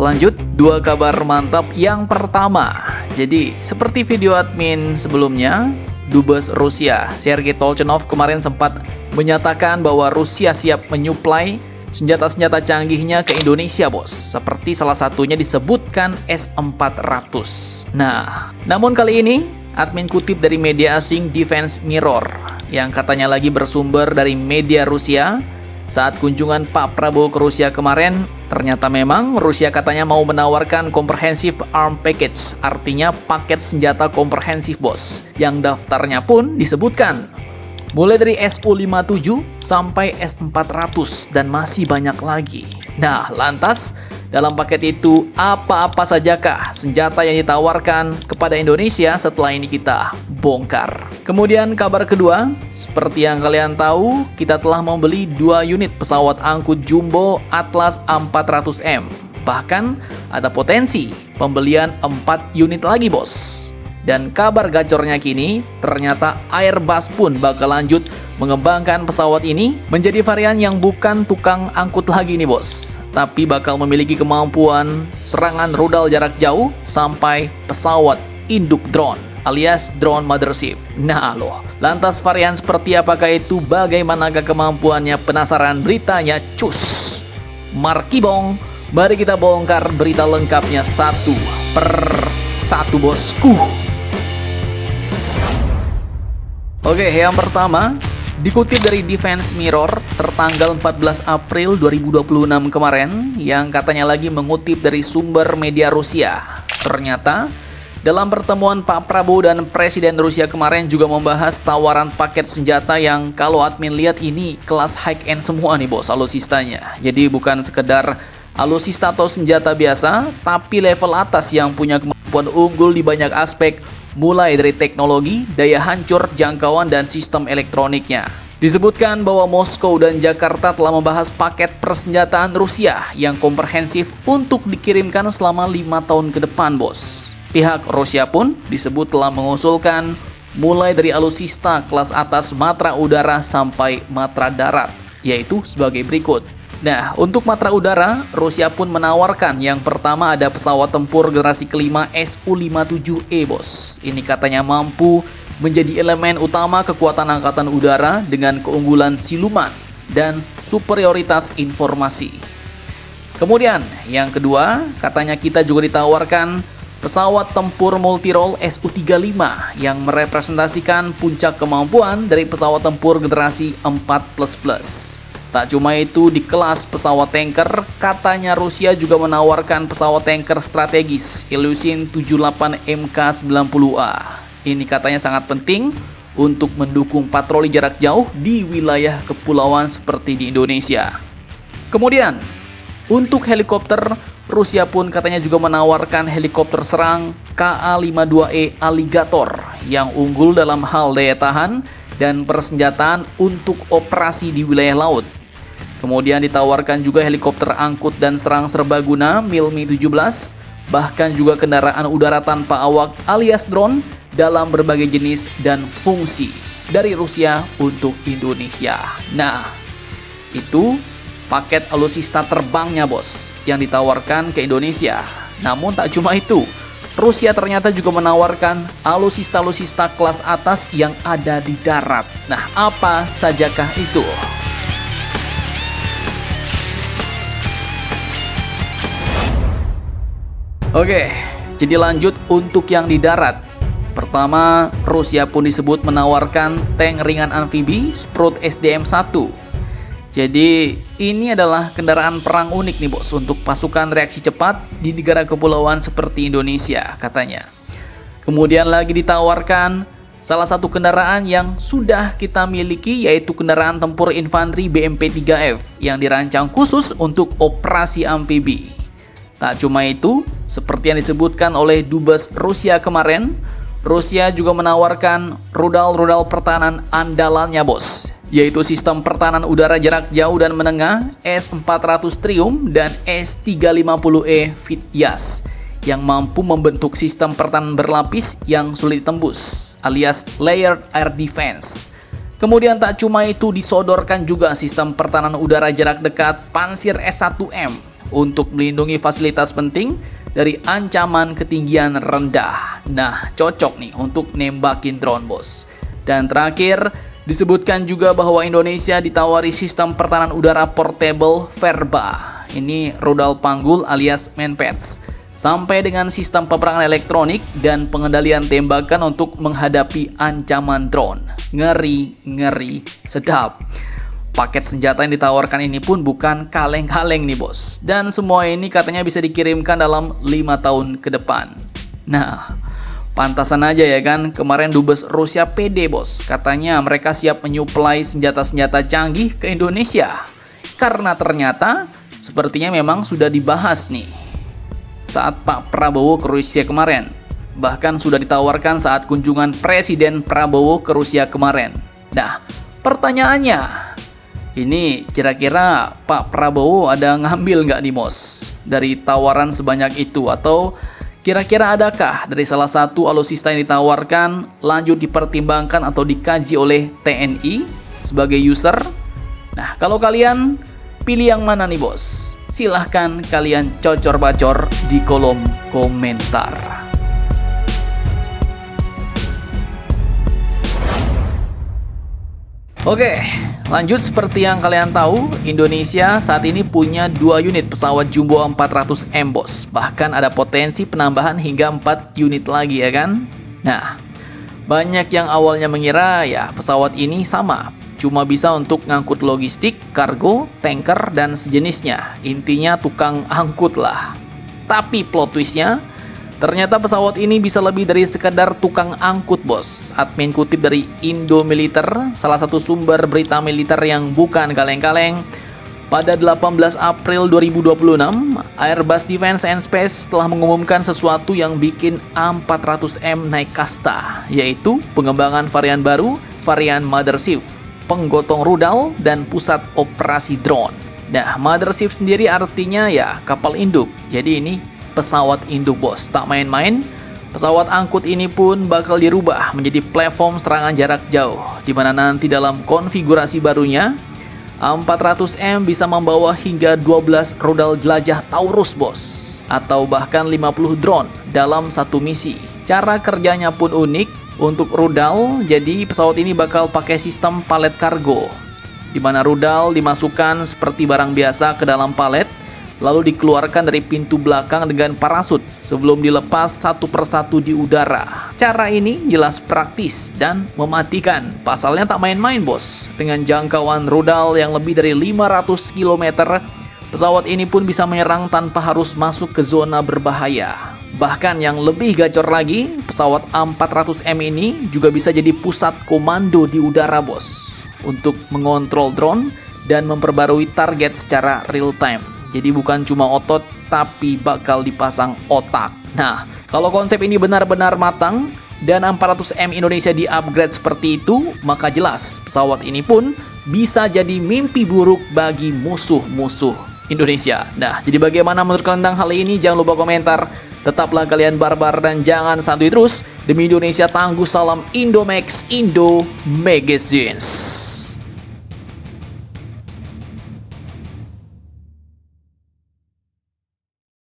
lanjut, dua kabar mantap yang pertama. Jadi, seperti video admin sebelumnya, Dubes Rusia, Sergei Tolchanov kemarin sempat menyatakan bahwa Rusia siap menyuplai senjata-senjata canggihnya ke Indonesia, bos. Seperti salah satunya disebutkan S-400. Nah, namun kali ini, admin kutip dari media asing Defense Mirror, yang katanya lagi bersumber dari media Rusia. Saat kunjungan Pak Prabowo ke Rusia kemarin, ternyata memang Rusia katanya mau menawarkan comprehensive arm package, artinya paket senjata komprehensif, bos. Yang daftarnya pun disebutkan mulai dari Su-57 sampai S-400 dan masih banyak lagi. Nah, lantas dalam paket itu apa-apa sajakah senjata yang ditawarkan kepada Indonesia? Setelah ini kita bongkar. Kemudian kabar kedua, seperti yang kalian tahu, kita telah membeli 2 unit pesawat angkut jumbo Atlas A400M. Bahkan ada potensi pembelian 4 unit lagi, bos. Dan kabar gacornya kini, ternyata Airbus pun bakal lanjut mengembangkan pesawat ini menjadi varian yang bukan tukang angkut lagi nih, bos, tapi bakal memiliki kemampuan serangan rudal jarak jauh sampai pesawat induk drone alias drone mothership. Nah loh, lantas varian seperti apakah itu, bagaimanakah kemampuannya? Penasaran? Beritanya cus Markibong. Mari kita bongkar berita lengkapnya satu per satu, bosku. Oke, yang pertama, dikutip dari Defense Mirror tertanggal 14 April 2026 kemarin, yang katanya lagi mengutip dari sumber media Rusia. Ternyata, dalam pertemuan Pak Prabowo dan Presiden Rusia kemarin juga membahas tawaran paket senjata yang kalau admin lihat ini kelas high-end semua nih, bos, alusistanya. Jadi bukan sekedar alusista atau senjata biasa, tapi level atas yang punya kemampuan unggul di banyak aspek, mulai dari teknologi, daya hancur, jangkauan, dan sistem elektroniknya. Disebutkan bahwa Moskow dan Jakarta telah membahas paket persenjataan Rusia yang komprehensif untuk dikirimkan selama 5 tahun ke depan, bos. Pihak Rusia pun disebut telah mengusulkan mulai dari alusista kelas atas matra udara sampai matra darat, yaitu sebagai berikut. Nah, untuk matra udara, Rusia pun menawarkan yang pertama ada pesawat tempur generasi kelima Su-57E, bos. Ini katanya mampu menjadi elemen utama kekuatan angkatan udara dengan keunggulan siluman dan superioritas informasi. Kemudian, yang kedua, katanya kita juga ditawarkan pesawat tempur multirole Su-35 yang merepresentasikan puncak kemampuan dari pesawat tempur generasi 4++. Tak cuma itu, di kelas pesawat tanker, katanya Rusia juga menawarkan pesawat tanker strategis Ilyushin 78 Mk-90A. Ini katanya sangat penting untuk mendukung patroli jarak jauh di wilayah kepulauan seperti di Indonesia. Kemudian, untuk helikopter, Rusia pun katanya juga menawarkan helikopter serang Ka-52E Alligator yang unggul dalam hal daya tahan dan persenjataan untuk operasi di wilayah laut. Kemudian ditawarkan juga helikopter angkut dan serang serbaguna Mi-17, bahkan juga kendaraan udara tanpa awak alias drone dalam berbagai jenis dan fungsi dari Rusia untuk Indonesia. Nah, itu paket alusista terbangnya, bos, yang ditawarkan ke Indonesia. Namun tak cuma itu, Rusia ternyata juga menawarkan alusista-alusista kelas atas yang ada di darat. Nah, apa sajakah itu? Oke, jadi lanjut untuk yang di darat. Pertama, Rusia pun disebut menawarkan tank ringan amfibi Sprut SDM-1. Jadi, ini adalah kendaraan perang unik nih, bos, untuk pasukan reaksi cepat di negara kepulauan seperti Indonesia, katanya. Kemudian lagi ditawarkan salah satu kendaraan yang sudah kita miliki, yaitu kendaraan tempur infanteri BMP-3F yang dirancang khusus untuk operasi amfibi. Tak cuma itu, seperti yang disebutkan oleh Dubes Rusia kemarin, Rusia juga menawarkan rudal-rudal pertahanan andalannya, bos, yaitu sistem pertahanan udara jarak jauh dan menengah S-400 Triumph dan S-350E Vityaz yang mampu membentuk sistem pertahanan berlapis yang sulit ditembus alias Layered Air Defense. Kemudian tak cuma itu, disodorkan juga sistem pertahanan udara jarak dekat Pansir S-1M untuk melindungi fasilitas penting dari ancaman ketinggian rendah. Nah, cocok nih untuk nembakin drone, bos. Dan terakhir, disebutkan juga bahwa Indonesia ditawari sistem pertahanan udara portable Verba. Ini rudal panggul alias Manpads. Sampai dengan sistem peperangan elektronik dan pengendalian tembakan untuk menghadapi ancaman drone. Ngeri, sedap. Paket senjata yang ditawarkan ini pun bukan kaleng-kaleng nih, bos. Dan semua ini katanya bisa dikirimkan dalam 5 tahun ke depan. Nah, pantasan aja ya kan, kemarin dubes Rusia pede, bos. Katanya mereka siap menyuplai senjata-senjata canggih ke Indonesia. Karena ternyata sepertinya memang sudah dibahas nih saat Pak Prabowo ke Rusia kemarin. Bahkan sudah ditawarkan saat kunjungan Presiden Prabowo ke Rusia kemarin. Nah, pertanyaannya, ini kira-kira Pak Prabowo ada ngambil nggak nih, bos, dari tawaran sebanyak itu? Atau kira-kira adakah dari salah satu alutsista yang ditawarkan lanjut dipertimbangkan atau dikaji oleh TNI sebagai user? Nah, kalau kalian pilih yang mana nih, bos? Silahkan kalian cocor-bacor di kolom komentar. Oke, lanjut. Seperti yang kalian tahu, Indonesia saat ini punya 2 unit pesawat Jumbo 400M, bos. Bahkan ada potensi penambahan hingga 4 unit lagi ya kan? Nah, banyak yang awalnya mengira ya pesawat ini sama, cuma bisa untuk ngangkut logistik, kargo, tanker, dan sejenisnya. Intinya tukang angkut lah. Tapi plot twistnya, ternyata pesawat ini bisa lebih dari sekedar tukang angkut, bos. Admin kutip dari Indomiliter, salah satu sumber berita militer yang bukan kaleng-kaleng. Pada 18 April 2026, Airbus Defence and Space telah mengumumkan sesuatu yang bikin A400M naik kasta, yaitu pengembangan varian baru, varian Mothership, penggotong rudal, dan pusat operasi drone. Nah, Mothership sendiri artinya ya kapal induk. Jadi ini pesawat induk, bos, tak main-main. Pesawat angkut ini pun bakal dirubah menjadi platform serangan jarak jauh, di mana nanti dalam konfigurasi barunya A400M bisa membawa hingga 12 rudal jelajah Taurus, bos, atau bahkan 50 drone dalam satu misi. Cara kerjanya pun unik. Untuk rudal, jadi pesawat ini bakal pakai sistem palet kargo, di mana rudal dimasukkan seperti barang biasa ke dalam palet, lalu dikeluarkan dari pintu belakang dengan parasut sebelum dilepas satu persatu di udara. Cara ini jelas praktis dan mematikan. Pasalnya tak main-main, bos. Dengan jangkauan rudal yang lebih dari 500 km, pesawat ini pun bisa menyerang tanpa harus masuk ke zona berbahaya. Bahkan yang lebih gacor lagi, pesawat A400M ini juga bisa jadi pusat komando di udara, bos, untuk mengontrol drone dan memperbarui target secara real time. Jadi bukan cuma otot, tapi bakal dipasang otak. Nah, kalau konsep ini benar-benar matang dan A400M Indonesia di-upgrade seperti itu, maka jelas pesawat ini pun bisa jadi mimpi buruk bagi musuh-musuh Indonesia. Nah, jadi bagaimana menurut kalian tentang hal ini? Jangan lupa komentar. Tetaplah kalian barbar dan jangan santuy terus. Demi Indonesia tangguh, salam Indomax Indo Magazines.